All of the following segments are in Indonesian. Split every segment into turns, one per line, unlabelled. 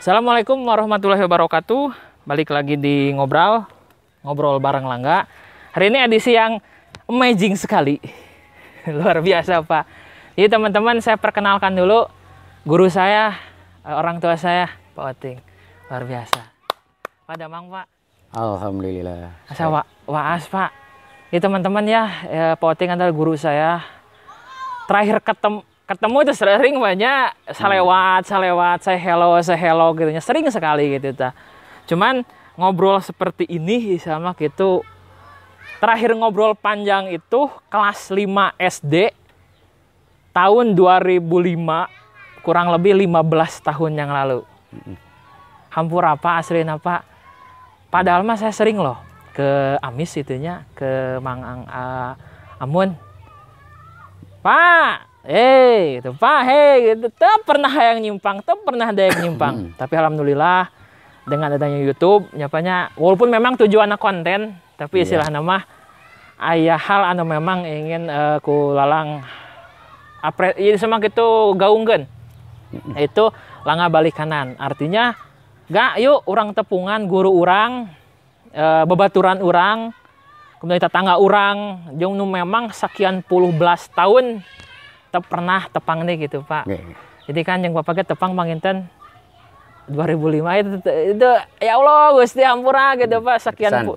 Assalamualaikum warahmatullahi wabarakatuh. Balik lagi di ngobrol bareng Langga. Hari ini edisi yang amazing sekali. Luar biasa, Pak. Jadi teman-teman, saya perkenalkan dulu guru saya, orang tua saya, Pak Oting. Luar biasa. Pak Damang, Pak.
Alhamdulillah.
Asa waas, Pak. Jadi teman-teman ya, Pak Oting adalah guru saya. Terakhir ketemu itu sering banyak salewat, saya hello gitu, sering sekali gitu ta. Cuman ngobrol seperti ini sama gitu. Terakhir ngobrol panjang itu kelas 5 SD tahun 2005, kurang lebih 15 tahun yang lalu. Hampur apa aslinya, Pak? Padahal mah saya sering loh ke Amis itunya, ke Mang Amun. Pak, gitu, Pak, gitu. Tak pernah yang nyimpang, tak pernah ada yang nyimpang. Tapi alhamdulillah dengan adanya YouTube, nyapanya, walaupun memang tujuannya konten, tapi istilah nama ayah hal anu memang ingin ku lalang ini sama gitu gaungkeun. Itu Langga balik kanan. Artinya, gak yuk orang tepungan guru orang, babaturan orang, kemudian tetangga orang, jeung nu memang sekian puluh belas tahun pernah tepang nih gitu, Pak. Jadi kan yang Bapak tepang manginten 2005 itu ya Allah Gusti hampura gitu, Pak, sekian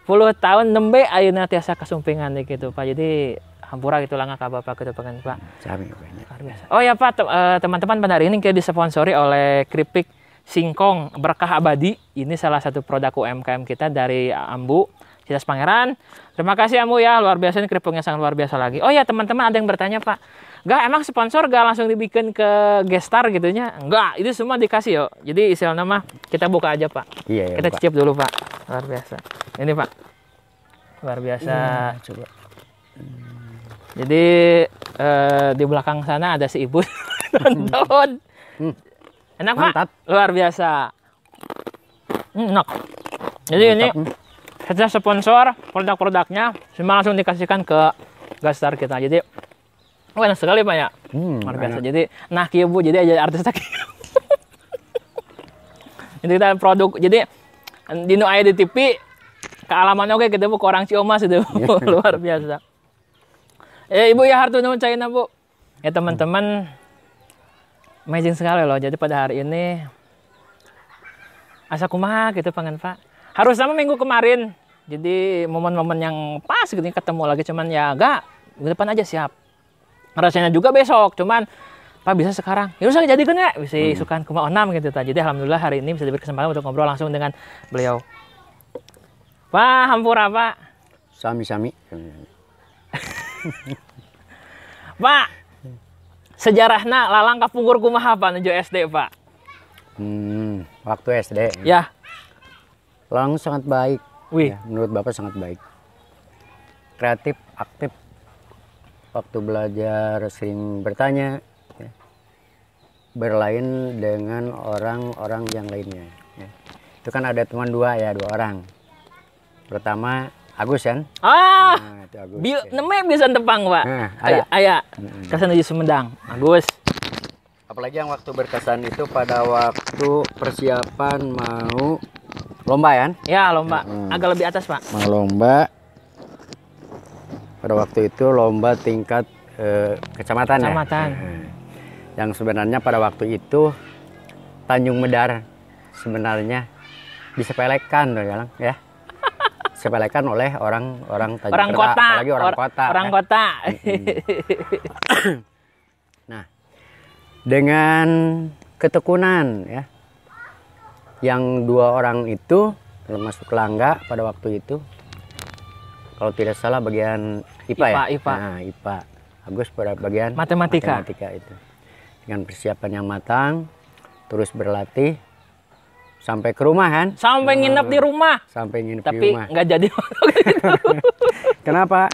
puluh tahun nembe ayeuna tiasa kasumpingan nih gitu, Pak. Jadi hampura gitu Langga ka Bapak ketepangan, Pak. Luar biasa. Oh ya, Pak, teman-teman, pada hari ini kita disponsori oleh Kripik Singkong Berkah Abadi. Ini salah satu produk UMKM kita dari Ambu Cidas Pangeran. Terima kasih Ambu ya, luar biasa, ini keripiknya sangat luar biasa lagi. Oh ya teman-teman, ada yang bertanya, Pak, gak emang sponsor gak langsung dibikin ke gestar gitunya? Enggak, itu semua dikasih yo. Jadi istilah nama kita buka aja, Pak. Iya, kita cicip dulu, Pak. Luar biasa. Ini, Pak, luar biasa. Coba. Jadi di belakang sana ada si ibu nonton. Enak, Mantap. Pak, luar biasa. Enak. Jadi mantap. Ini kita sponsor produk-produknya semua langsung dikasihkan ke gestar kita. Jadi enak sekali, Pak ya. Luar biasa. Enak. Jadi nah kieu Bu, jadi aja artis tak. Jadi kita produk, jadi di nu aya di TV kealaman oke kita Bu ke orang Ciomas itu. Luar biasa. Ibu ya hartu nuhun caina, Bu. Ya teman-teman, amazing sekali loh. Jadi pada hari ini asa kumaha gitu pengen, Pak. Harus sama minggu kemarin. Jadi momen-momen yang pas gitu ketemu lagi, cuman ya gak minggu depan aja siap. Rasanya juga besok, cuman Pak bisa sekarang. Ya usah jadikan ya, bisa sukan kumaha onam gitu ta. Jadi alhamdulillah hari ini bisa diberi kesempatan untuk ngobrol langsung dengan beliau. Pak, hampura, Pak.
Sami-sami.
Pak, sejarahna lalang kapungkur kumaha Pak nuju SD, Pak?
Waktu SD
ya
lalang sangat baik.
Wih.
Ya, menurut Bapak sangat baik. Kreatif, aktif. Waktu belajar sering bertanya, ya. Berlain dengan orang-orang yang lainnya. Ya. Itu kan ada teman dua orang. Pertama Agus kan?
Nah, itu Agus. Namanya bisa tepang, Pak.
Nah,
Aya. Kesan di Sumedang. Agus.
Apalagi yang waktu berkesan itu pada waktu persiapan mau lomba kan?
Ya, lomba. Agak lebih atas, Pak.
Mau lomba. Pada waktu itu lomba tingkat kecamatan. Yang sebenarnya pada waktu itu Tanjung Medar sebenarnya disepelekan ya. Disepelekan oleh orang Tanjung
orang kota,
apalagi orang kota.
Orang kota.
Nah, dengan ketekunan ya, yang dua orang itu termasuk Langga pada waktu itu, kalau tidak salah bagian IPA ya. Nah, IPA. Agus pada bagian matematika itu. Dengan persiapan yang matang, terus berlatih. Sampai ke rumah kan?
Sampai nginep di rumah.
Sampai nginep
tapi
di rumah.
Tapi nggak jadi.
Kenapa?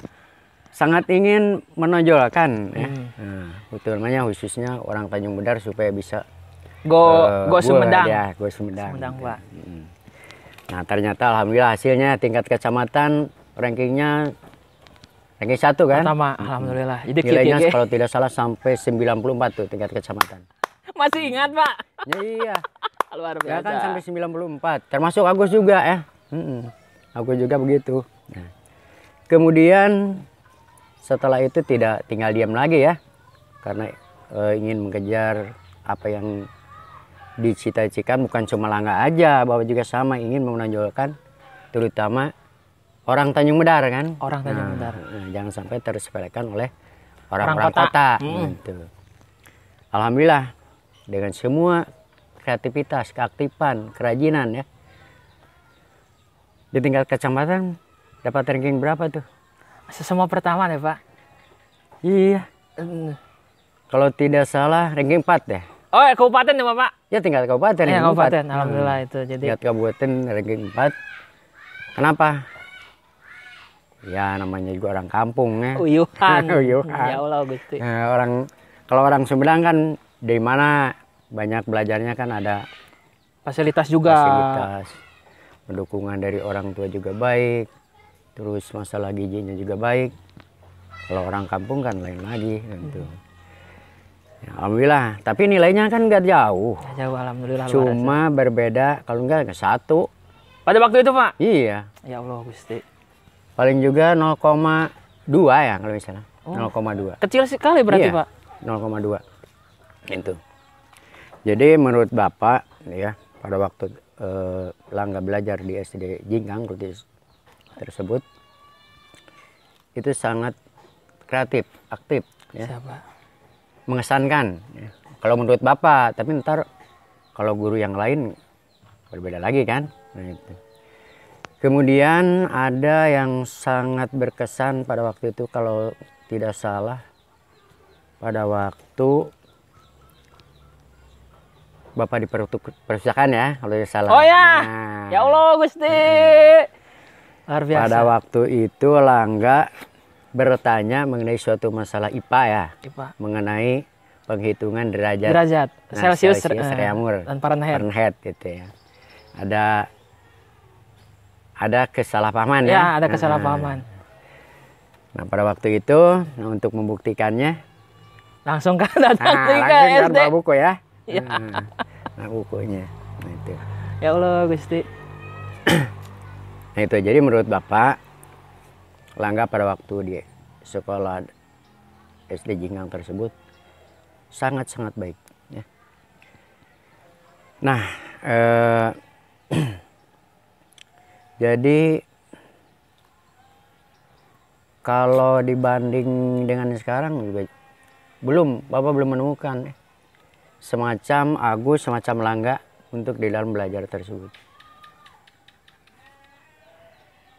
Sangat ingin menonjolkan ya. Betul namanya khususnya orang Tanjung Medar supaya bisa
go Sumedang.
Ya, go Sumedang.
Pak.
Nah, ternyata alhamdulillah hasilnya tingkat kecamatan rankingnya ranking 1 kan?
Pertama, alhamdulillah. Jadi
nilainya kalau tidak salah sampai 94 tuh tingkat kecamatan.
Masih ingat, Pak?
Ya, iya.
luar
Ya
biasa.
kan sampai 94. Termasuk Agus juga ya. Agus juga begitu. Nah, kemudian setelah itu tidak tinggal diam lagi ya. Karena ingin mengejar apa yang dicita-citakan, bukan cuma Langga aja, bahwa juga sama ingin menonjolkan terutama orang Tanjung Medar kan.
Orang Tanjung Medar.
Jangan sampai tersepelekan oleh orang-orang
kota.
kota. Gitu. Alhamdulillah dengan semua kreativitas, keaktifan, kerajinan ya. Di tingkat kecamatan dapat ranking berapa tuh?
Semua pertama deh Pak.
Iya. Kalau tidak salah ranking 4 deh.
Oh ya kabupaten ya Pak?
Ya tingkat kabupaten.
Ya
ranking
kabupaten,
4.
alhamdulillah itu. Jadi
Tingkat kabupaten ranking 4. Kenapa? Ya namanya juga orang kampung ya.
uyuhan.
Uyuhan.
Ya Allah Gusti.
Kalau orang Sumedang kan dari mana banyak belajarnya kan ada
Fasilitas juga.
fasilitas, pendukungan dari orang tua juga baik, terus masalah gizinya juga baik. Kalau orang kampung kan lain lagi gitu. Ya, alhamdulillah, tapi nilainya kan nggak jauh,
Ya, jauh alhamdulillah. luar biasa.
cuma berbeda kalau nggak 1.
Pada waktu itu Pak.
Iya,
Ya Allah Gusti.
paling juga 0,2 ya kalau misalnya. 0,2.
Kecil sekali berarti
Iya,
Pak.
0,2. Itu. Jadi menurut Bapak ya, pada waktu Langga belajar di SD Jingkang tersebut itu sangat kreatif, aktif ya.
Siapa?
Mengesankan ya. Kalau menurut Bapak, tapi ntar kalau guru yang lain berbeda lagi kan. Nah, itu. Kemudian ada yang sangat berkesan pada waktu itu kalau tidak salah pada waktu Bapak diperpustakaan ya kalau tidak salah.
Oh ya.
Nah,
Ya Allah Gusti. Luar biasa.
pada waktu itu Langga bertanya mengenai suatu masalah IPA ya.
Pak.
Mengenai penghitungan derajat.
Derajat
Nah,
Celsius,
Reaumur
dan Fahrenheit.
Fahrenheit gitu ya. Ada kesalahpahaman ya.
Ya, ada kesalahpahaman.
Nah, pada waktu itu untuk membuktikannya
Langsung kan datang ke
langsung kan
SD.
bawa buku ya.
Ya.
Nah, bukunya. Nah, itu.
Ya Allah Gusti.
Nah, itu jadi menurut Bapak Langga pada waktu di sekolah SD Jingkang tersebut sangat-sangat baik ya. Nah, jadi kalau dibanding dengan sekarang juga Bapak belum menemukan semacam Agus, semacam Langga untuk di dalam belajar tersebut.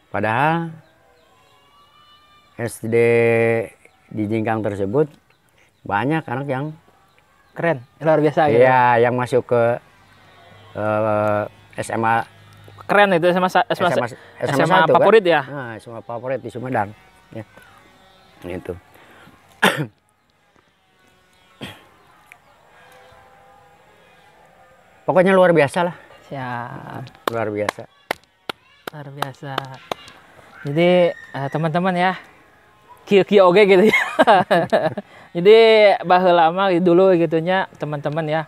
Padahal SD di Jingkang tersebut banyak anak yang
Keren, luar biasa gitu.
ya yang masuk ke SMA
Keren itu SMA
SMA 1
favorit
kan?
ya.
Nah, SMA favorit di Sumedang ya. Itu. Pokoknya luar biasa lah,
Siap.
luar biasa.
Luar biasa. Jadi teman-teman ya, kieu-kieu oge gitu ya. Jadi baheula lama dulu gitunya teman-teman ya.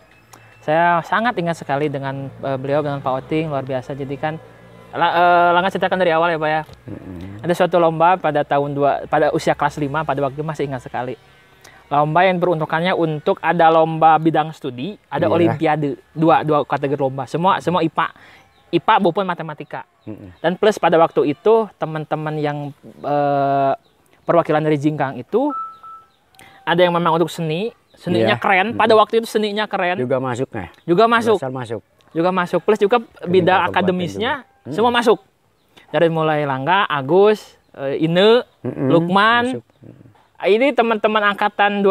Saya sangat ingat sekali dengan beliau, dengan Pak Oting, luar biasa. Jadi kan Langga ceritakan dari awal ya Pak ya. Ada suatu lomba pada pada usia kelas 5, pada waktu itu masih ingat sekali. Lomba yang peruntukannya untuk ada lomba bidang studi, ada olimpiade, dua kategori lomba. Semua IPA maupun matematika. Dan plus pada waktu itu teman-teman yang perwakilan dari Jingkang itu ada yang memang untuk seninya keren. Pada waktu itu seninya keren.
Juga masuk nih.
Juga masuk. Plus juga bidang akademisnya semua masuk. Dari mulai Langga, Agus, Ine, Lukman. Masuk. Ini teman-teman angkatan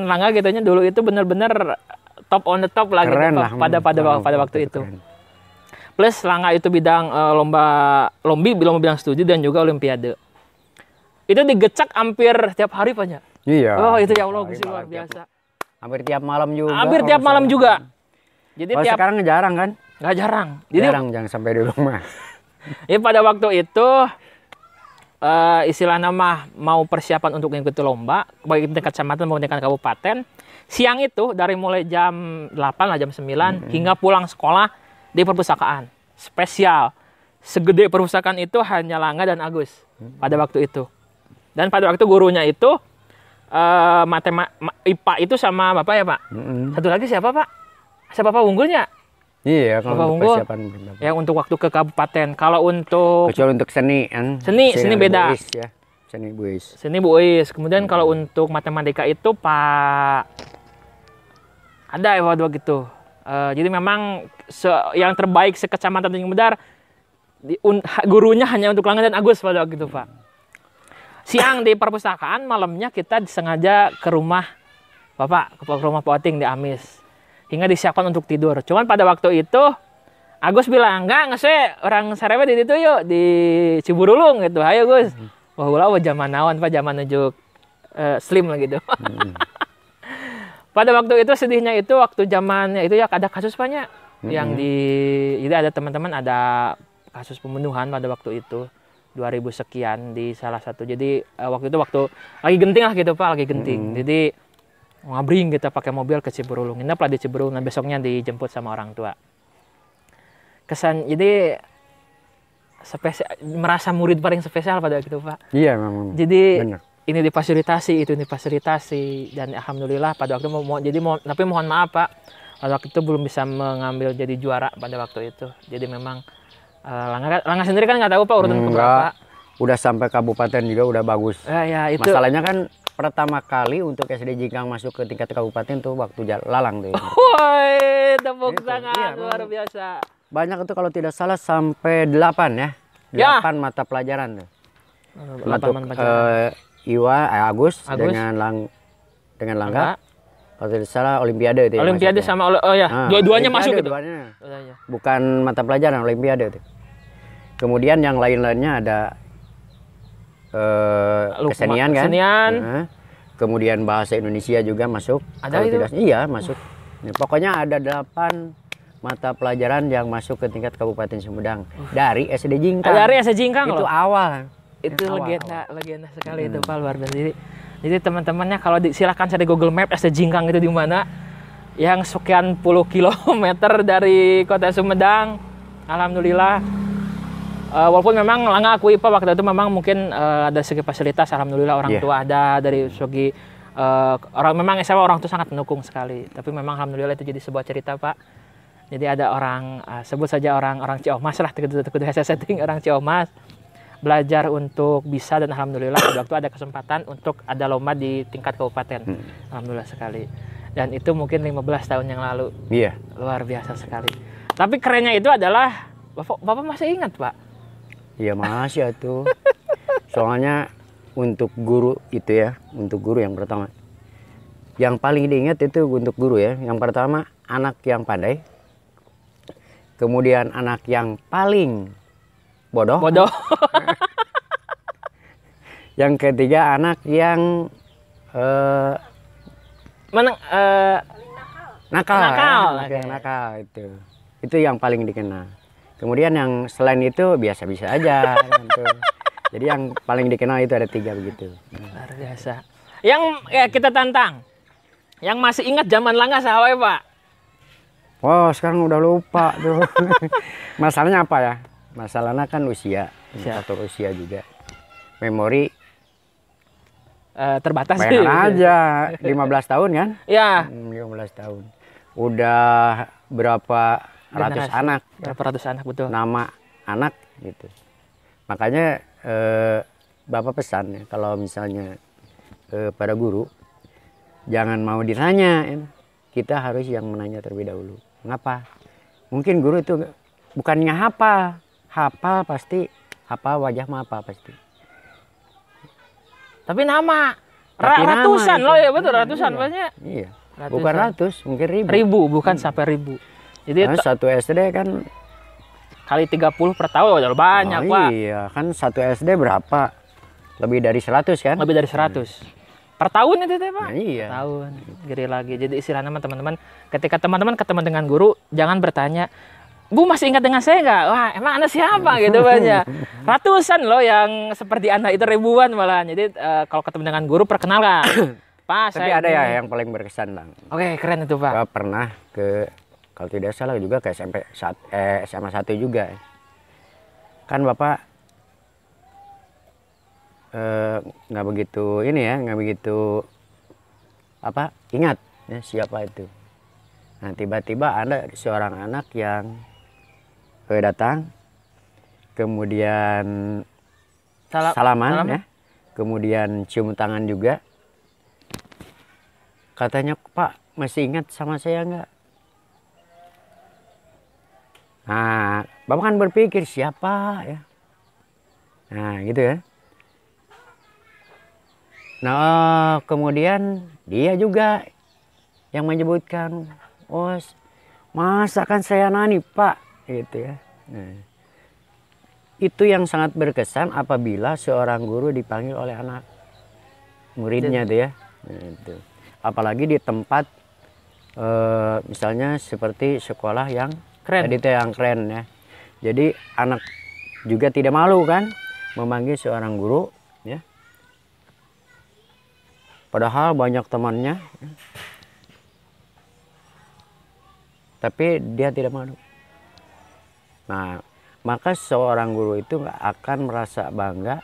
Langga gitunya dulu itu benar-benar top on the top lah
keren
gitu
lah,
pada waktu itu.
Keren.
Plus Langga itu bidang lomba bidang studi dan juga olimpiade. Itu digecak hampir tiap hari Pak ya.
Iya.
Oh, itu ya Allah Gusti luar biasa.
Hampir tiap malam juga.
Hampir tiap malam juga. Jadi
sekarang jarang kan?
Nggak jarang. Jadi
jangan sampai di rumah.
Ya pada waktu itu istilah nama mau persiapan untuk mengikuti lomba baik tingkat kecamatan maupun tingkat kabupaten, siang itu dari mulai jam 8 lah, jam 9 hingga pulang sekolah di perpustakaan. Spesial. Segede perpustakaan itu hanya Langga dan Agus pada waktu itu. Dan pada waktu gurunya itu IPA itu sama Bapak ya, Pak? Satu lagi siapa, Pak? Siapa Bapak unggulnya?
Iya,
Bapak
kalau untuk
unggul.
persiapan
Yang untuk waktu ke kabupaten. Kalau untuk
kecuali untuk seni kan.
Seni beda.
Buis, ya. Seni buis.
seni Bu Uis. Kemudian kalau untuk matematika itu Pak ada ya waktu gitu. Jadi memang yang terbaik sekecamatan Tanjung Medar gurunya hanya untuk Langga dan Agus pada waktu itu, Pak. Siang di perpustakaan, malamnya kita sengaja ke rumah Bapak, ke rumah Pak Oting di Amis. Hingga disiapkan untuk tidur. Cuman pada waktu itu Agus bilang, enggak sih, orang sarewe di situ yuk, di Ciburulung gitu. Ayo Gus. Wah, ulah zaman naon, Pak, zaman nujuk slim lah gitu. Pada waktu itu sedihnya itu waktu zamannya itu ya ada kasus banyak yang jadi ada teman-teman ada kasus pembunuhan pada waktu itu 2000 sekian di salah satu. Jadi waktu itu waktu lagi genting lah gitu, Pak, lagi genting. Jadi ngabring kita pakai mobil ke Ciburulung. Nginep lah di Ciburulung dan besoknya dijemput sama orang tua. Kesan jadi merasa murid paling spesial pada waktu itu, Pak.
Iya, memang.
Jadi
benar.
ini difasilitasi, itu difasilitasi, dan alhamdulillah pada waktu tapi mohon maaf, Pak, pada waktu itu belum bisa mengambil jadi juara pada waktu itu. Jadi memang Langga sendiri kan nggak tahu, Pak, urutan keberapa.
Udah sampai kabupaten juga udah bagus.
Ya, itu.
Masalahnya kan pertama kali untuk SD Jingkang masuk ke tingkat kabupaten tuh waktu Lalang tuh.
Woi, tepuk tangan,
Iya,
luar biasa.
Banyak itu kalau tidak salah sampai 8 ya. 8 mata pelajaran tuh.
8 mata pelajaran.
Agus dengan Langga. Kalau tidak salah Olimpiade itu.
Olimpiade sama dua-duanya masuk gitu.
Dua-duanya. Bukan mata pelajaran, Olimpiade itu. Kemudian yang lain-lainnya ada kesenian kan.
Kesenian.
Kemudian bahasa Indonesia juga masuk.
Ada itu?
Iya, masuk. Pokoknya ada 8 mata pelajaran yang masuk ke tingkat Kabupaten Sumedang dari SD Jingkang.
Dari SD Jingkang
itu
loh.
awal.
Itu legenda sekali itu, Pak, luar biasa. Jadi teman-temannya kalau silakan cari Google Map SD Jingkang itu di mana, yang sekian puluh kilometer dari kota Sumedang. Alhamdulillah. Walaupun memang Langga akui, Pak, waktu itu memang mungkin ada segi fasilitas, alhamdulillah orang tua ada dari segi orang, memang saya orang tua sangat mendukung sekali. Tapi memang alhamdulillah itu jadi sebuah cerita, Pak. Jadi ada orang sebut saja orang Ciomas lah, kudu setting orang Ciomas belajar untuk bisa, dan alhamdulillah pada waktu ada kesempatan untuk ada lomba di tingkat kabupaten. Alhamdulillah sekali. Dan itu mungkin 15 tahun yang lalu.
Iya.
Luar biasa sekali. Tapi kerennya itu adalah Bapak masih ingat, Pak?
Iya, masih tuh. Soalnya untuk guru itu ya, untuk guru yang pertama. Yang paling diingat itu untuk guru ya. Yang pertama anak yang pandai. Kemudian anak yang paling bodoh. Yang ketiga anak yang nakal. Anak yang nakal itu. Itu yang paling dikenal. Kemudian yang selain itu biasa-biasa aja. Gitu. Jadi yang paling dikenal itu ada 3 begitu.
Luar biasa. Yang kita tantang. Yang masih ingat zaman Langga sahawe, Pak?
Oh, sekarang udah lupa tuh. Masalahnya apa ya? Masalahnya kan usia. Faktor usia juga. Memori
terbatas
sih. Aja 15 tahun kan?
Iya.
15 tahun. Udah berapa ratus anak?
Berapa ratus anak, betul.
Nama anak gitu. Makanya Bapak pesan ya, kalau misalnya pada guru jangan mau ditanya, kita harus yang menanya terlebih dahulu. Mengapa? Mungkin guru itu bukannya hafal pasti, hafal wajah mah apa pasti. Tapi ratusan loh ya, betul, ratusan banyak. Iya. Ratusan. Bukan ratus, mungkin ribu.
Ribu, bukan sampai ribu. Jadi
satu SD kan
kali 30 per tahun udah banyak, Pak.
Iya, kan satu SD berapa? Lebih dari 100 kan? Lebih dari
100. Per tahun itu teh, Pak?
Nah, iya.
Per tahun. Gede lagi. Jadi istilahnya teman-teman, ketika teman-teman ketemu dengan guru, jangan bertanya, "Bu, masih ingat dengan saya nggak?" Wah, emang Anda siapa? Gitu banyak. Ratusan loh yang seperti Anda itu, ribuan malahan. Jadi kalau ketemu dengan guru, perkenalkan. Pak,
Tapi
saya
ada ya
ini.
yang paling berkesan, Bang.
Oke, keren itu, Pak.
Saya pernah ke, kalau tidak salah juga ke SMA 1 juga. Kan Bapak nggak begitu ini ya, nggak begitu ingat ya, siapa itu. Nah, tiba-tiba ada seorang anak yang datang, kemudian salaman ya, kemudian cium tangan juga. Katanya, Pak, masih ingat sama saya nggak? Nah, Bapak kan berpikir siapa ya? Nah, gitu ya. Nah, kemudian dia juga yang menyebutkan, oh, masa kan saya Nani, Pak, gitu ya. Nah, itu yang sangat berkesan apabila seorang guru dipanggil oleh anak muridnya tuh ya. Nah, itu. Apalagi di tempat misalnya seperti sekolah yang
Keren.
tadi itu yang keren ya. Jadi anak juga tidak malu kan memanggil seorang guru ya. Padahal banyak temannya ya. Tapi dia tidak malu. Nah, maka seorang guru itu nggak akan merasa bangga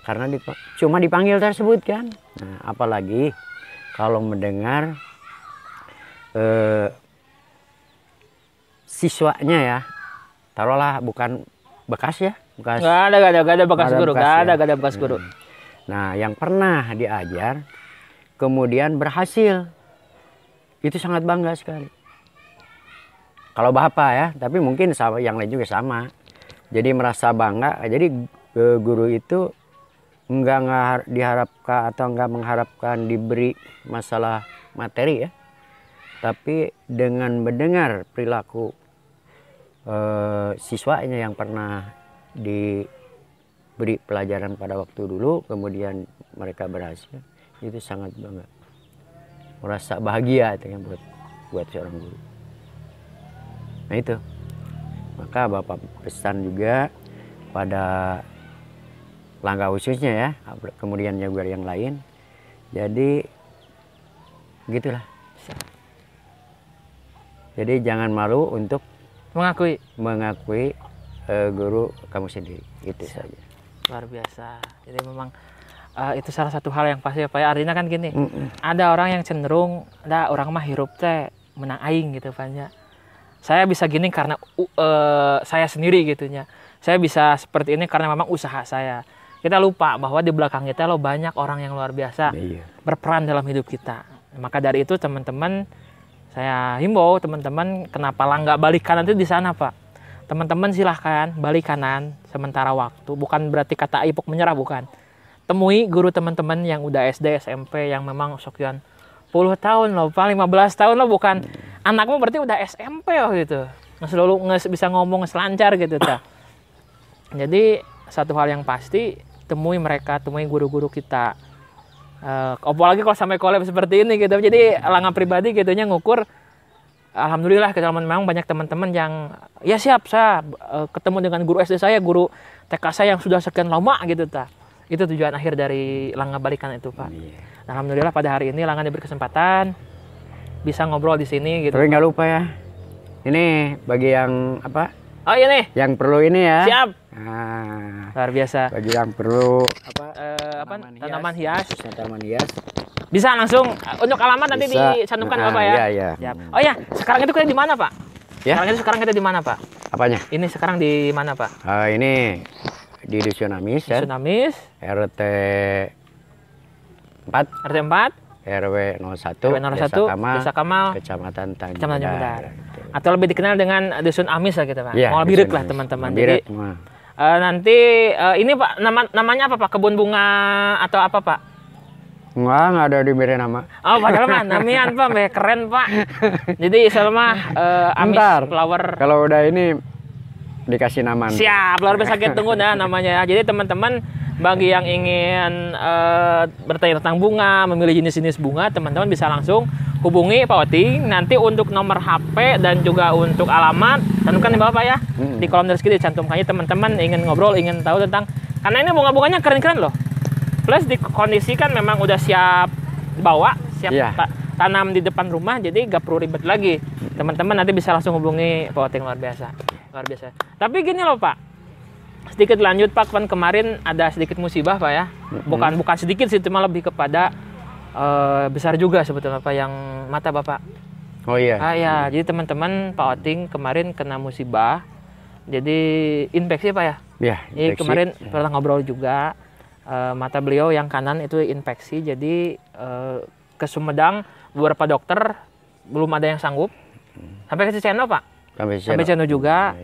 karena cuma dipanggil tersebut kan. Nah, apalagi kalau mendengar siswanya ya, taruhlah bukan bekas ya, bekas.
Nggak ada bekas guru, nggak ada bekas guru.
Nah, yang pernah diajar, kemudian berhasil, itu sangat bangga sekali. Kalau Bapak ya, tapi mungkin sama yang lain juga sama. Jadi merasa bangga. Jadi guru itu enggak diharapkan atau enggak mengharapkan diberi masalah materi ya, tapi dengan mendengar perilaku siswanya yang pernah diberi pelajaran pada waktu dulu, kemudian mereka berhasil, itu sangat bangga, merasa bahagia itu ya buat seorang guru. Nah itu, maka Bapak pesan juga pada Langga khususnya ya, kemudian juga yang lain. Jadi gitulah. Jadi jangan malu untuk mengakui guru kamu sendiri, itu saja.
Luar biasa. Jadi memang itu salah satu hal yang pasti ya Pak. Artinya kan gini, ada orang yang cenderung, ada orang mah hirup teh menang aing gitu Pak. Saya bisa gini karena saya sendiri gitunya. Saya bisa seperti ini karena memang usaha saya. Kita lupa bahwa di belakang kita lo banyak orang yang luar biasa berperan dalam hidup kita. Maka dari itu teman-teman, saya himbau teman-teman, kenapa nggak balik kanan itu di sana Pak. Teman-teman silahkan balik kanan sementara waktu. Bukan berarti kata ipuk menyerah, bukan. Temui guru teman-teman yang udah SD, SMP, yang memang sekian puluh tahun loh Pak, 15 tahun loh, bukan. Anakmu berarti udah SMP loh gitu. Nggak bisa ngomong selancar gitu ta. Jadi satu hal yang pasti, temui mereka, temui guru-guru kita. Apalagi kalau sampai collab seperti ini gitu. Jadi Langga pribadi gitunya ngukur, alhamdulillah kita memang banyak teman-teman yang ya siap saya ketemu dengan guru SD saya, guru TK saya yang sudah sekian lama gitu ta. Itu tujuan akhir dari Langga Balikan itu Pak. Alhamdulillah pada hari ini Langga diberi kesempatan bisa ngobrol di sini gitu.
Tapi nggak lupa ya, ini bagi yang apa?
Oh iya nih.
Yang perlu ini ya.
Siap.
Nah,
luar biasa.
Bagi yang perlu
tanaman hias.
Tanaman hias.
Bisa langsung untuk alamat nanti dicantumkan Bapak ya.
Iya.
Siap. Oh ya, sekarang itu kita di mana Pak?
Ya?
Sekarang kita di mana Pak?
Apanya?
Ini sekarang di mana Pak?
Ini di Dusun Amis ya.
Dusun Amis.
RT 4.
RT 4.
RW 01.
RW 01. Desa Kamal.
Kecamatan Tanjung
Medar. Atau lebih dikenal dengan Dusun Amis lah kita Pak.
Ya,
Mau birik lah teman-teman. Jadi nanti ini Pak namanya apa Pak? Kebun bunga atau apa Pak?
Nggak ada diberi nama.
Oh padahal mah namian Pak, keren Pak. Jadi selama Amis Flower.
Kalau udah ini dikasih nama.
Siap, luar biasa kita tunggu dah namanya. Jadi teman-teman bagi yang ingin bertanya tentang bunga, memilih jenis-jenis bunga, teman-teman bisa langsung hubungi Pak Oting. Nanti untuk nomor HP dan juga untuk alamat cantumkan di bawah Pak ya. Di kolom deskripsi dicantumkannya, teman-teman ingin ngobrol, ingin tahu tentang, karena ini bunga-bunganya keren-keren loh. Plus dikondisikan memang udah siap bawa, siap
Iya.
tanam di depan rumah, jadi gak perlu ribet lagi. Teman-teman nanti bisa langsung hubungi Pak Oting, luar biasa. Luar biasa. Tapi gini loh Pak, sedikit lanjut Pak, kan kemarin ada sedikit musibah Pak ya. Bukan sedikit sih, cuma lebih kepada besar juga sebetulnya Pak yang mata Bapak.
Oh iya.
Ya, jadi teman-teman Pak Oting kemarin kena musibah. Jadi infeksi Pak ya.
Iya.
Jadi
infeksi.
kemarin pernah ngobrol juga, mata beliau yang kanan itu infeksi. Jadi ke Sumedang beberapa dokter belum ada yang sanggup. Sampai ke Cicendo Pak. Sampai Cicendo juga.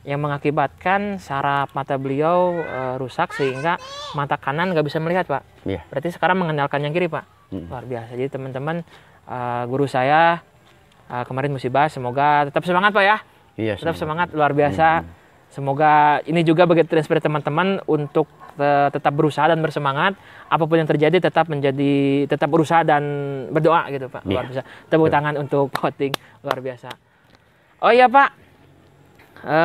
Yang mengakibatkan saraf mata beliau rusak sehingga mata kanan nggak bisa melihat Pak.
Iya.
Berarti sekarang mengandalkan yang kiri Pak. Luar biasa. Jadi teman-teman, guru saya kemarin musibah, semoga tetap semangat Pak ya.
Iya.
Tetap semangat, luar biasa. Semoga ini juga bagi inspirasi teman-teman untuk tetap berusaha dan bersemangat. Apapun yang terjadi tetap berusaha dan berdoa gitu Pak. Luar biasa. Tepuk tangan untuk Pak Oting, luar biasa. Oh iya Pak,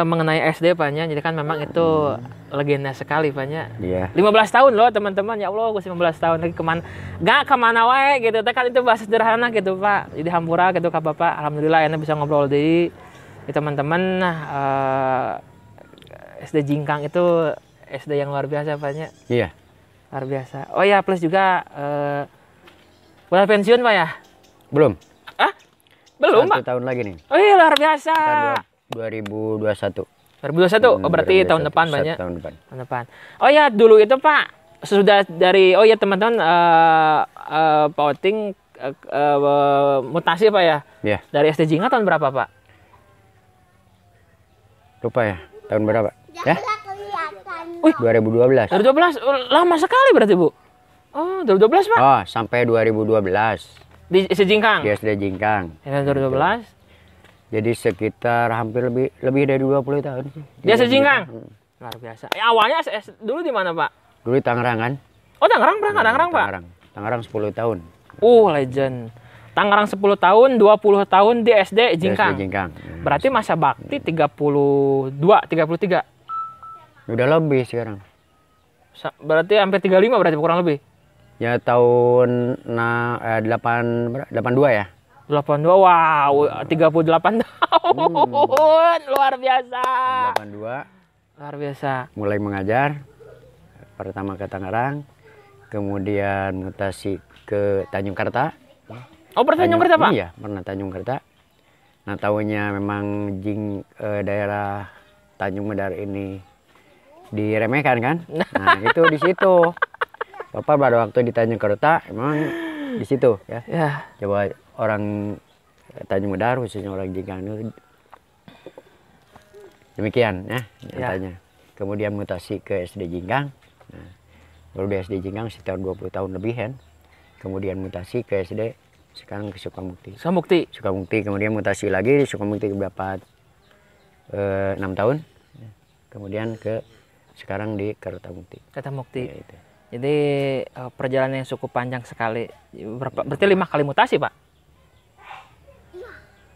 mengenai SD Paknya, jadi kan memang itu legenda sekali Paknya.
Iya.
15 tahun loh teman-teman, ya Allah, gue 15 tahun lagi kemana wae gitu. Kan itu bahasa sederhana gitu Pak. Jadi hampura gitu Kak Bapak. Alhamdulillah enak bisa ngobrol di teman-teman. SD Jingkang itu SD yang luar biasa Paknya.
Iya.
Luar biasa. Oh ya, plus juga udah pensiun Pak ya?
Belum.
Belum Pak?
1 tahun lagi nih.
Oh iya, luar biasa.
2021.
2021. Oh berarti
2021.
tahun depan banyak.
Tahun depan.
Tahun depan. Oh ya, dulu itu Pak, sudah dari teman-teman, Pak Oting mutasi Pak ya?
Iya.
Dari SD Jingkang tahun berapa Pak?
Lupa ya. Tahun berapa? Ya?
Wih,
2012.
2012. Lama sekali berarti Bu. Oh, 2012 Pak.
Oh, sampai 2012.
Di SD Jingkang.
Di SD Jingkang.
Ya, 2012.
Jadi sekitar hampir lebih dari 20 tahun sih.
Di SD Jingkang. Luar biasa. Awalnya dulu di mana Pak?
Dulu di Tangerang kan?
Oh, Tangerang Pak.
Tangerang 10 tahun.
Legend. Tangerang 10 tahun, 20 tahun di SD Jingkang.
Di SD Jingkang.
Berarti masa bakti 32, 33.
Udah lebih sekarang.
Berarti hampir 35 berarti kurang lebih.
Ya tahun 82 ya.
82, wow, 38 tahun. Luar biasa.
82.
Luar biasa.
Mulai mengajar. Pertama ke Tangerang, kemudian mutasi ke Tanjung Karta.
Oh, pernah Tanjung Karta, Pak?
Iya, pernah Tanjung Karta. Nah, tahunya memang daerah Tanjung Medar ini diremehkan kan? Nah, itu di situ. Bapak pada waktu di Tanjung Karta emang di situ ya.
Ya.
Coba orang Tanjung Medar khususnya orang Jingkang itu demikian ya katanya. Kemudian mutasi ke SD Jingkang. Nah, baru di SD Jingkang sekitar 20 tahun lebih kan. Kemudian mutasi ke SD sekarang ke Sukamukti. Sukamukti kemudian mutasi lagi di Sukamukti berapa 6 tahun. Kemudian ke sekarang di Kertamukti.
Ya,
itu.
Jadi perjalanan yang cukup panjang sekali. Berarti 5 kali mutasi, Pak?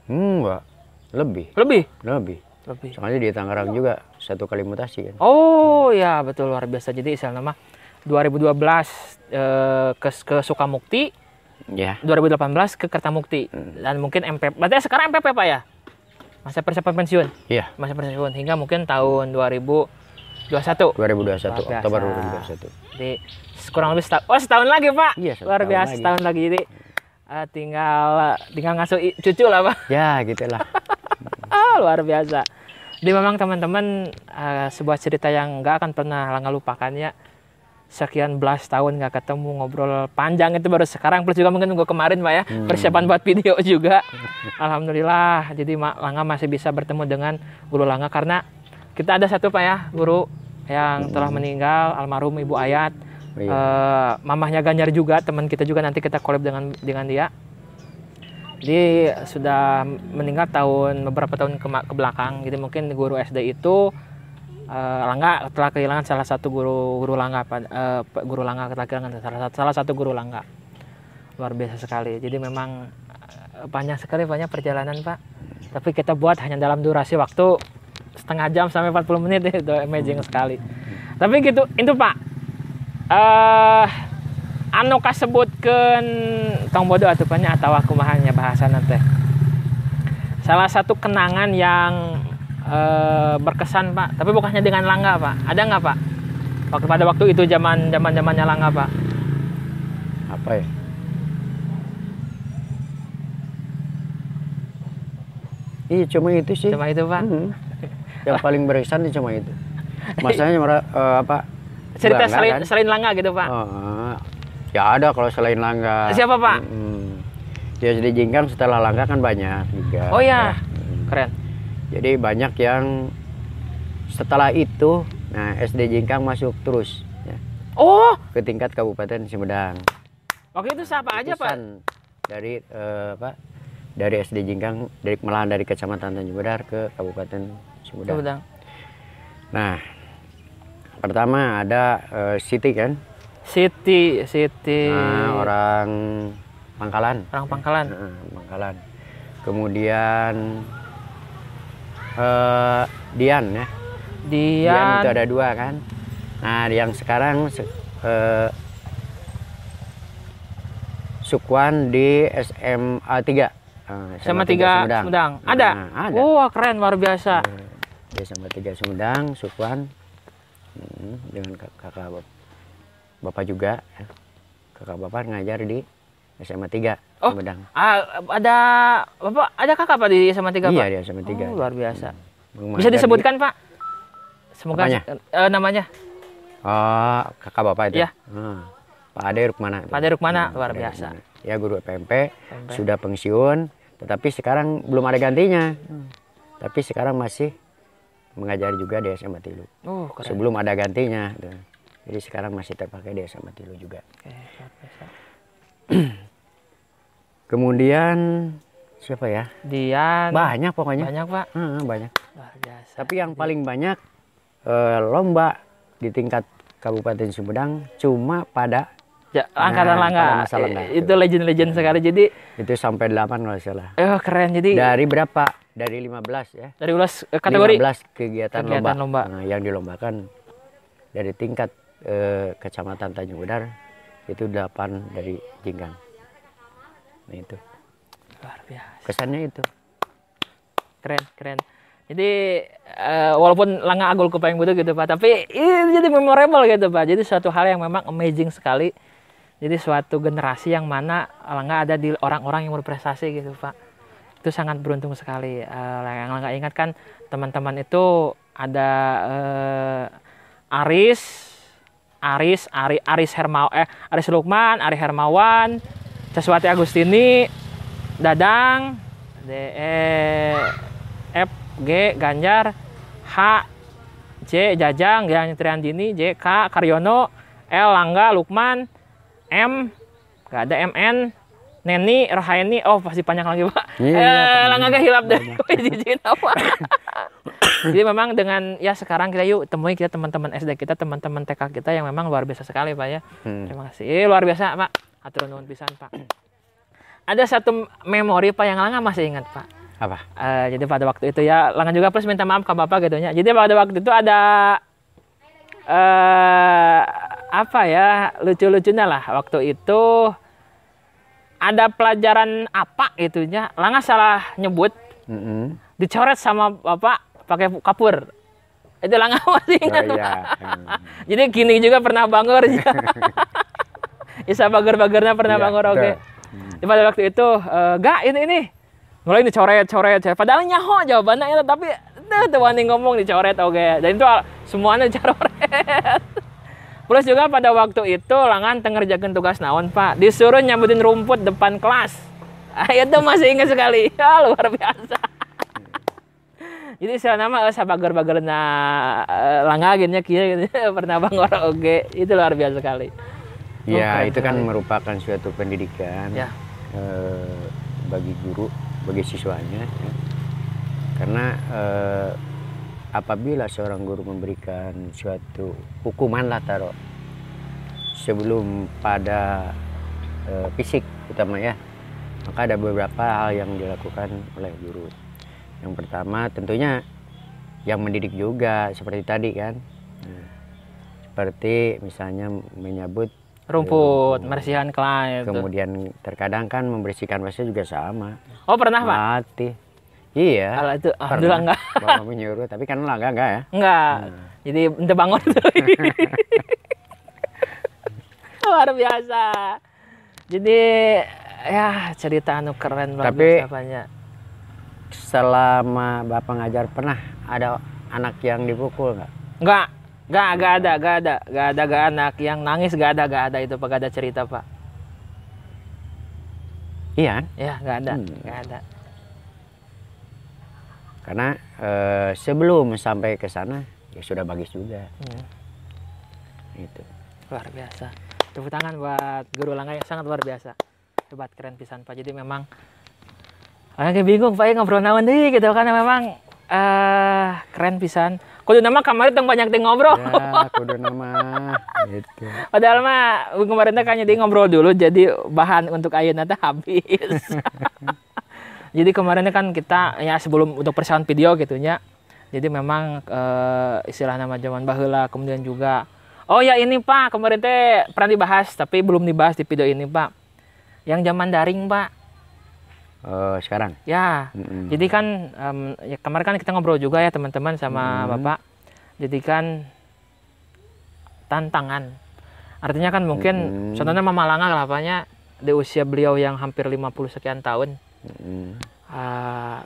Enggak. Lebih. Soalnya di Tangerang juga 1 kali mutasi kan.
Oh ya, betul, luar biasa. Jadi istilahnya mah 2012 ke Sukamukti,
ya.
2018 ke Kertamukti, dan mungkin MPP. Berarti sekarang MPP Pak ya? Masa persiapan pensiun?
Iya.
Masa pensiun hingga mungkin tahun 2021.
Oktober 2021.
Jadi kurang lebih setahun lagi Pak.
Iya,
luar biasa lagi. Setahun lagi. Jadi tinggal ngasuh cucu lah Pak.
Ya gitulah.
Luar biasa. Jadi memang teman-teman sebuah cerita yang nggak akan pernah lupakannya. Sekian belas tahun nggak ketemu, ngobrol panjang itu baru sekarang, plus juga mungkin nunggu kemarin Pak ya, persiapan buat video juga. Alhamdulillah, jadi Langga masih bisa bertemu dengan Guru Langga karena kita ada satu Pak ya, guru yang telah meninggal, almarhum Ibu Ayat. Mamahnya Ganjar juga, teman kita juga, nanti kita collab dengan dia. Jadi sudah meninggal beberapa tahun ke belakang. Jadi mungkin guru SD itu Langga telah kehilangan salah satu guru Langga, guru Langga telah kehilangan salah satu guru Langga. Luar biasa sekali. Jadi memang panjang sekali banyak perjalanan Pak. Tapi kita buat hanya dalam durasi waktu setengah jam sampai 40 menit, itu amazing sekali. Tapi gitu, itu Pak. anu kasebutkeun tong bodoh atupannya atawa kumahanya bahasana teh. Salah satu kenangan yang berkesan Pak, tapi bukannya dengan Langga Pak. Ada nggak Pak? Pada waktu itu zamannya Langga Pak.
Apa ya? Iya cuma itu sih.
Cuma itu Pak.
Yang paling berkesan cuma itu. Masanya apa?
Cerita
Bangga, kan?
selain Langga gitu Pak.
Ya ada kalau selain Langga.
Siapa Pak?
Ya SD Jingkang setelah Langga kan banyak juga.
Oh ya, keren.
Jadi banyak yang setelah itu, nah SD Jingkang masuk terus ya,
Oh,
ke tingkat Kabupaten Sumedang.
waktu itu siapa aja Pak?
Dari dari SD Jingkang, malahan dari Kecamatan Tanjung Bedar ke Kabupaten Sumedang. Nah, pertama ada Siti kan?
Siti.
Nah, orang Pangkalan.
Pangkalan.
Pangkalan. Kemudian Dian ya. Dian itu ada 2 kan. Nah, yang sekarang Sukwan di SMA 3.
SMA 3 Sumedang. Ada?
Ada.
Wah, keren, luar biasa.
Di SMA 3 Sumedang, Sukwan. Dengan kakak bapak juga. Ya. Kakak bapak ngajar di SMA 3 Sumedang.
Ada Bapak, ada kakak Pak di SMA 3 Pak?
Iya, di SMA 3.
Oh, luar biasa. Bisa disebutkan Pak? Semoga namanya.
Oh, kakak bapak itu.
Iya.
Pak Ade Rukmana.
Pak Ade Rukmana, luar biasa.
Ya, guru PMP, sudah pensiun, tetapi sekarang belum ada gantinya. Tapi sekarang masih mengajar juga di SMA Tilu.
Oh, keren.
Sebelum ada gantinya. Jadi sekarang masih terpakai di SMA Tilu juga.
Oke, luar biasa.
Kemudian siapa ya?
Dian.
Banyak pokoknya.
Banyak Pak.
Banyak.
Luar biasa.
Tapi yang paling banyak lomba di tingkat Kabupaten Sumedang cuma pada
angkatan Langga.
Masa Langga.
Itu legend sekali. Jadi
itu sampai 8 kalau salah.
Keren. Jadi
dari berapa? Dari 15 ya.
Dari ulas kategori
15 kegiatan lomba.
Nah,
yang dilombakan dari tingkat Kecamatan Tanjung Bedar itu 8 dari Jingkang. Nah itu.
Luar biasa.
Kesannya itu.
Keren. Jadi walaupun Langga agul kepaing butuh gitu Pak, tapi ini jadi memorable gitu Pak. Jadi suatu hal yang memang amazing sekali. Jadi suatu generasi yang mana Langga ada di orang-orang yang berprestasi gitu Pak. Itu sangat beruntung sekali. Yang Langga ingat kan teman-teman itu ada Aris Lukman, Ari Hermawan, Seswati Agustini, Dadang, F, G, Ganjar, H, J, Jajang, Triandini, J, K, Karyono, L, Langga, Lukman, M, gak ada MN, Neni, Rohaini, oh pasti panjang lagi Pak. Langga gak hilap dari izin apa. Jadi memang dengan ya sekarang kita temui teman-teman SD kita, teman-teman TK kita yang memang luar biasa sekali Pak ya. Terima kasih. Luar biasa Pak. Hatur nuhun pisan Pak. Ada satu memori Pak yang Langga masih ingat Pak.
Apa?
Jadi pada waktu itu ya Langga juga plus minta maaf ke Bapak gitu ya. Jadi pada waktu itu ada apa ya, lucu-lucunya lah. Waktu itu ada pelajaran apa itunya, Langga salah nyebut, dicoret sama Bapak pakai kapur. Itu Langga masih ingat. Jadi gini juga pernah bangor. Isa bager-bagernya pernah bangor, oke. Pada waktu itu ini mulai dicoret. Padahal nyaho jawabannya, tapi tuh wani ngomong dicoret, oke. Dan itu semuanya dicoret. Plus juga pada waktu itu Langga ngerjakan tugas naon Pak, disuruh nyambutin rumput depan kelas. Itu masih ingat sekali. Ya, luar biasa. Jadi istilah nama sabager-bagerna Langga gini kieu pernah bangor, oke. Itu luar biasa sekali.
Ya, itu kan merupakan suatu pendidikan
ya.
Bagi guru, bagi siswanya ya. Karena apabila seorang guru memberikan suatu hukuman lah taruh sebelum pada fisik utama ya, maka ada beberapa hal yang dilakukan oleh guru. Yang pertama tentunya yang mendidik juga seperti tadi kan, seperti misalnya menyebut
Rumput, membersihkan kelas itu.
Kemudian terkadang kan membersihkan WC juga sama.
Oh pernah Pak?
Mati. Iya.
Kalau itu alhamdulillah enggak.
Bapak menyuruh, tapi kan enggak ya.
Enggak. Jadi ente bangun tuh. Luar biasa. Jadi ya cerita anu keren luar
Tapi
biasa banyak.
selama Bapak ngajar pernah ada anak yang dipukul nggak?
Enggak ada anak yang nangis, enggak ada itu Pak, enggak ada cerita Pak.
Iya kan?
Ya, enggak ada.
Karena sebelum sampai ke sana ya sudah bagus juga. Itu.
Luar biasa. Tepuk tangan buat Guru Langga yang sangat luar biasa. Hebat, keren pisan Pak. Jadi memang kayak bingung Pak ya ngobrol naon deui gitu karena memang keren pisan. Kudu nama kemarin teng banyak teh ngobrol.
Ya, kudu nama gitu.
Padahal mah kemarin teh kayaknya dia ngobrol dulu jadi bahan untuk ayeuna teh habis. Jadi kemarin kan kita ya sebelum untuk persiapan video gitunya. Jadi memang istilah nama zaman baheula kemudian juga oh ya ini Pak kemarin teh pernah dibahas tapi belum dibahas di video ini Pak. Yang zaman daring Pak.
Sekarang.
Ya. Jadi kan ya kemarin kan kita ngobrol juga ya teman-teman sama Bapak. Jadi kan tantangan. Artinya kan mungkin contohnya Mama Langga lapanya di usia beliau yang hampir 50 sekian tahun.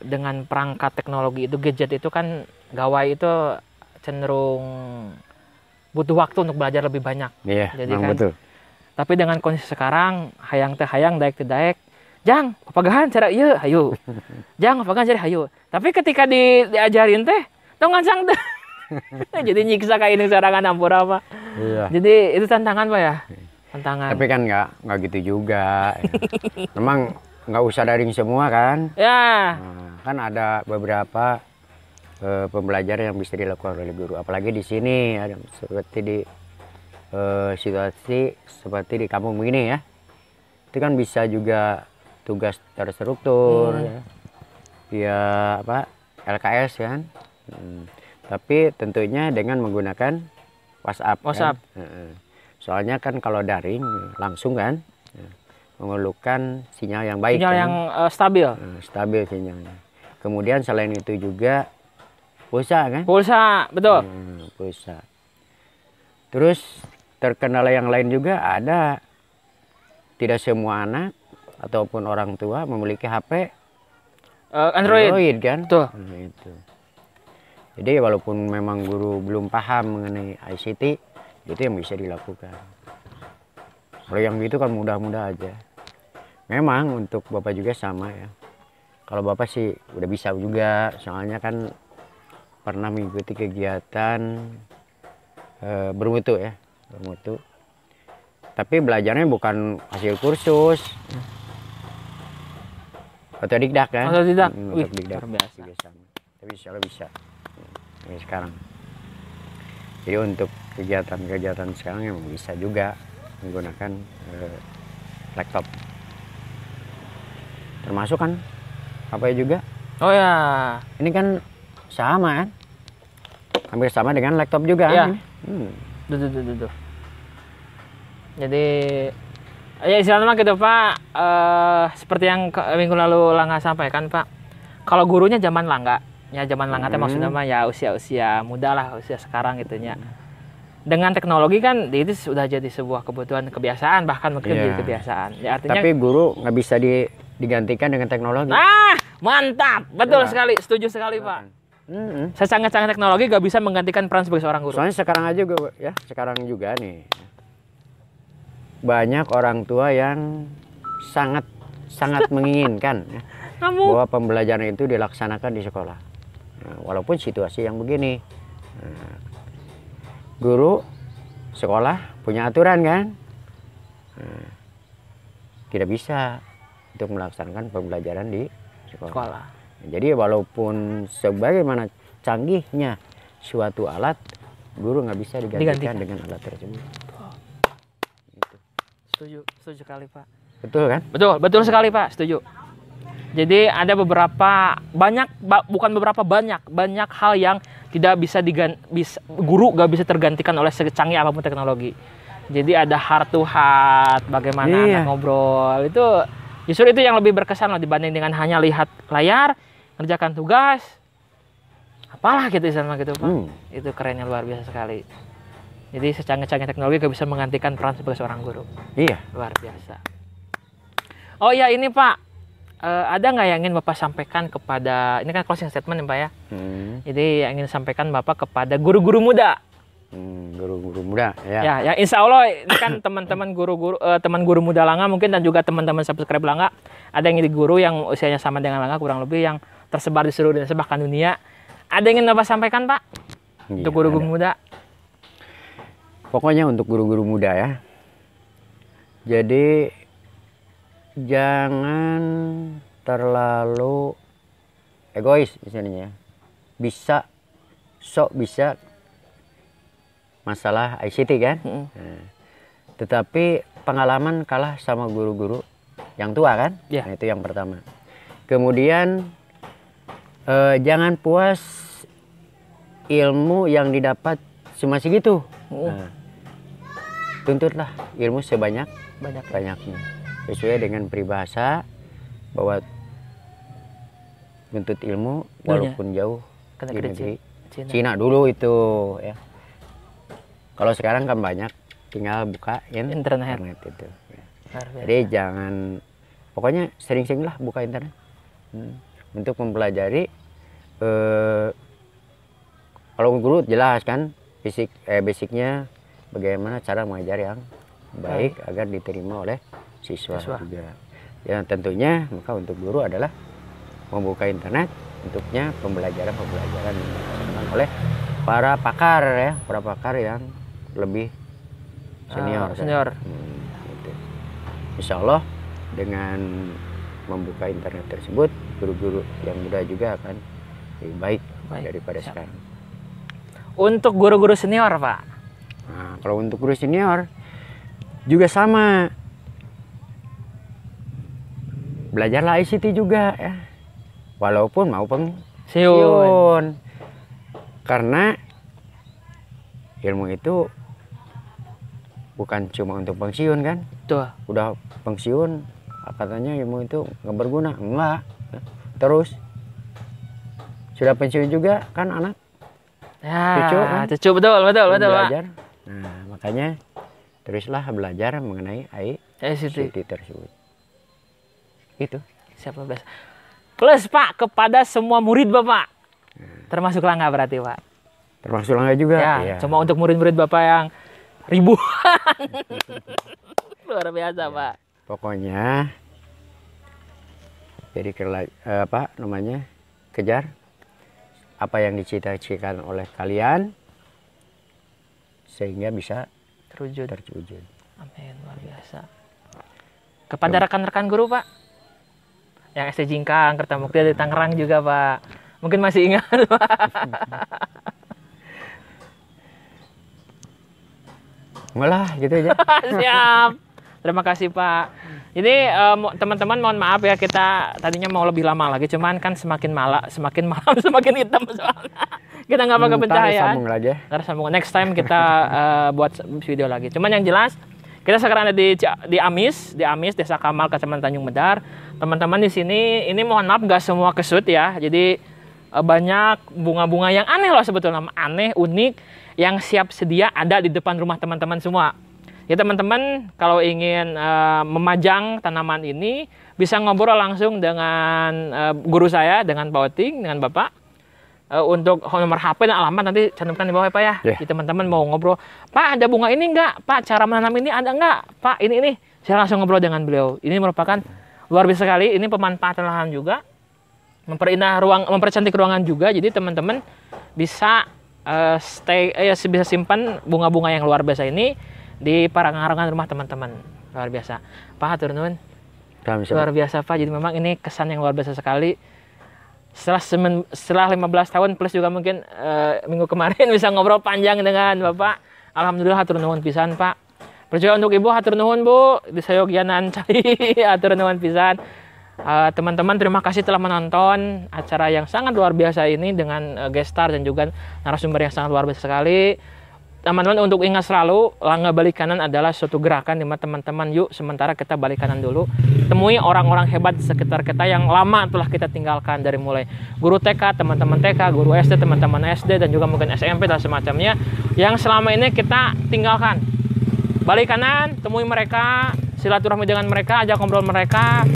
Dengan perangkat teknologi itu gadget itu kan gawai itu cenderung butuh waktu untuk belajar lebih banyak.
Iya,
jadi kan
betul.
Tapi dengan kondisi sekarang hayang teh hayang daek teh daek jang papagahan cara ieu hayu jang papagahan cara hayu tapi ketika diajarin teh tong ngancang teh jadi nyiksa kayak ini serangan ampura Pak.
Iya.
Jadi itu tantangan Pak ya, tantangan.
Tapi kan nggak gitu juga. Ya. Memang nggak usah daring semua kan?
Ya.
Nah, kan ada beberapa pembelajaran yang bisa dilakukan oleh guru. Apalagi di sini ada seperti di situasi seperti di kampung begini ya. Itu kan bisa juga tugas terstruktur, ya apa LKS kan. Tapi tentunya dengan menggunakan WhatsApp. Kan? Soalnya kan kalau daring langsung kan. Memerlukan sinyal yang baik,
sinyal
kan?
yang stabil,
stabil sinyalnya. Kemudian selain itu juga pulsa kan?
Pulsa, betul.
Pulsa. Terus terkendala yang lain juga ada. Tidak semua anak ataupun orang tua memiliki HP Android kan?
Betul.
Nah, itu. Jadi walaupun memang guru belum paham mengenai ICT, itu yang bisa dilakukan. Kalau yang gitu kan mudah-mudah aja. Memang untuk Bapak juga sama ya. Kalau Bapak sih udah bisa juga, soalnya kan pernah mengikuti kegiatan bermutu ya, bermutu. Tapi belajarnya bukan hasil kursus. Otodidak kan?
Otodidak.
Otodidak.
Biasa.
Juga sama. Tapi insya Allah bisa. Sekarang. Jadi untuk kegiatan-kegiatan sekarang memang bisa juga menggunakan laptop. Termasuk kan apa juga?
Oh ya.
Ini kan sama kan? Hampir sama dengan laptop juga.
Ya.
Kan?
Duh. Jadi ya istilahnya gitu Pak, seperti yang minggu lalu Langga sampaikan Pak. Kalau gurunya zaman Langga, ya zaman Langga teh maksudnya mah ya usia muda lah, usia sekarang gitunya. Dengan teknologi kan itu sudah jadi sebuah kebutuhan, kebiasaan, bahkan mungkin jadi kebiasaan. Ya, artinya,
tapi guru nggak bisa digantikan dengan teknologi.
Mantap, betul sekali, setuju sekali Pak. Secanggih-canggih teknologi nggak bisa menggantikan peran sebagai seorang guru.
Soalnya sekarang aja sekarang juga nih banyak orang tua yang sangat menginginkan ya, bahwa pembelajaran itu dilaksanakan di sekolah. Nah, walaupun situasi yang begini. Guru sekolah punya aturan kan, tidak bisa untuk melaksanakan pembelajaran di sekolah. Jadi walaupun sebagaimana canggihnya suatu alat, guru nggak bisa digantikan dengan alat tersebut.
Setuju sekali Pak.
Betul kan?
Betul sekali Pak, setuju. Jadi ada banyak hal yang tidak bisa guru gak bisa tergantikan oleh secanggih apapun teknologi. Jadi ada heart to heart, bagaimana
Iya.
anak ngobrol. Itu justru itu yang lebih berkesan loh dibanding dengan hanya lihat layar, ngerjakan tugas. Apalah gitu sama gitu, Pak. Itu kerennya luar biasa sekali. Jadi secanggih-canggih teknologi gak bisa menggantikan peran sebagai seorang guru.
Iya.
Luar biasa. Oh iya ini Pak, ada nggak yang ingin Bapak sampaikan kepada, ini kan closing statement ya Pak ya. Jadi yang ingin sampaikan Bapak kepada guru-guru muda.
Guru-guru muda ya.
Ya, yang insya Allah ini kan teman-teman guru-guru, teman guru muda Langga mungkin dan juga teman-teman subscribe Langga, ada yang jadi guru yang usianya sama dengan Langga kurang lebih yang tersebar di seluruh Indonesia bahkan dunia. Ada yang ingin Bapak sampaikan Pak
Iya,
untuk guru-guru muda?
Pokoknya untuk guru-guru muda ya. Jadi jangan terlalu egois misalnya. Sok bisa masalah ICT kan. Nah, tetapi pengalaman kalah sama guru-guru yang tua kan.
Yeah.
Nah, itu yang pertama. Kemudian jangan puas ilmu yang didapat cuma segitu. Nah, tuntutlah ilmu banyaknya sesuai dengan peribahasa bahwa tuntut ilmu walaupun jauh di negeri Cina dulu itu ya. Kalau sekarang kan banyak, tinggal buka internet itu ya. Jadi jangan, pokoknya sering-sering lah buka internet untuk mempelajari. Kalau guru jelas kan basicnya bagaimana cara mengajar yang baik agar diterima oleh siswa juga. Ya tentunya maka untuk guru adalah membuka internet untuknya pembelajaran yang dilaksanakan oleh para pakar yang lebih senior. Gitu. Insya Allah dengan membuka internet tersebut guru-guru yang muda juga akan lebih baik daripada sekarang.
Untuk guru-guru senior Pak?
Nah, kalau untuk guru senior juga sama. Belajarlah ICT juga ya. Walaupun mau pensiun. Karena ilmu itu bukan cuma untuk pensiun kan.
Tuh.
Udah pensiun katanya ilmu itu nggak berguna. Enggak. Terus sudah pensiun juga kan anak.
Ya, cucu betul
belajar.
Pak.
Nah, makanya teruslah belajar mengenai ICT tersebut. Itu.
Siapa belas? Plus Pak kepada semua murid Bapak. Termasuk Langga berarti Pak.
Termasuk Langga juga.
Ya,
iya.
cuma untuk murid-murid Bapak yang ribuan. Luar biasa ya. Pak.
Pokoknya jadi kejar apa yang dicita-citakan oleh kalian sehingga bisa terwujud.
Amin, luar biasa. Kepada rekan-rekan guru Pak, yang SD Jingkang, Kertamukti di Tangerang juga Pak, mungkin masih ingat Pak.
Malah gitu aja.
Siap. Terima kasih Pak. Ini teman-teman mohon maaf ya, kita tadinya mau lebih lama lagi, cuman kan semakin malam semakin hitam soalnya. Kita nggak pakai pencahayaan. Ntar sambung. Next time kita buat video lagi. Cuman yang jelas kita sekarang ada di Amis, Desa Kamal, Kecamatan Tanjung Medar. Teman-teman di sini ini mohon maaf nggak semua kesut ya. Jadi banyak bunga-bunga yang aneh loh sebetulnya, aneh, unik, yang siap sedia ada di depan rumah teman-teman semua. Ya teman-teman kalau ingin memajang tanaman ini bisa ngobrol langsung dengan guru saya, dengan Pak Oting, dengan Bapak. Untuk nomor HP dan alamat nanti cantumkan di bawah ya Pak ya. Jadi teman-teman mau ngobrol, Pak ada bunga ini enggak? Pak cara menanam ini ada enggak? Pak ini. Saya langsung ngobrol dengan beliau. Ini merupakan luar biasa sekali. Ini pemanfaatan lahan juga. Memperindah ruang, mempercantik ruangan juga. Jadi teman-teman bisa bisa simpan bunga-bunga yang luar biasa ini di pekarangan rumah teman-teman. Luar biasa. Pak hatur nuhun. Luar biasa Pak. Jadi memang ini kesan yang luar biasa sekali. Setelah 15 tahun plus juga mungkin minggu kemarin bisa ngobrol panjang dengan Bapak. Alhamdulillah hatur nuhun pisan Pak. Percaya untuk Ibu hatur nuhun Bu. Disayogianan cai hatur nuhun pisan. Teman-teman terima kasih telah menonton acara yang sangat luar biasa ini dengan guest star dan juga narasumber yang sangat luar biasa sekali. teman-teman untuk ingat selalu, Langga Balik Kanan adalah suatu gerakan di mana teman-teman yuk sementara kita balik kanan dulu. Temui orang-orang hebat di sekitar kita yang lama telah kita tinggalkan, dari mulai guru TK, teman-teman TK, guru SD, teman-teman SD, dan juga mungkin SMP dan semacamnya yang selama ini kita tinggalkan. Balik kanan, temui mereka, silaturahmi dengan mereka, ajak ngobrol mereka.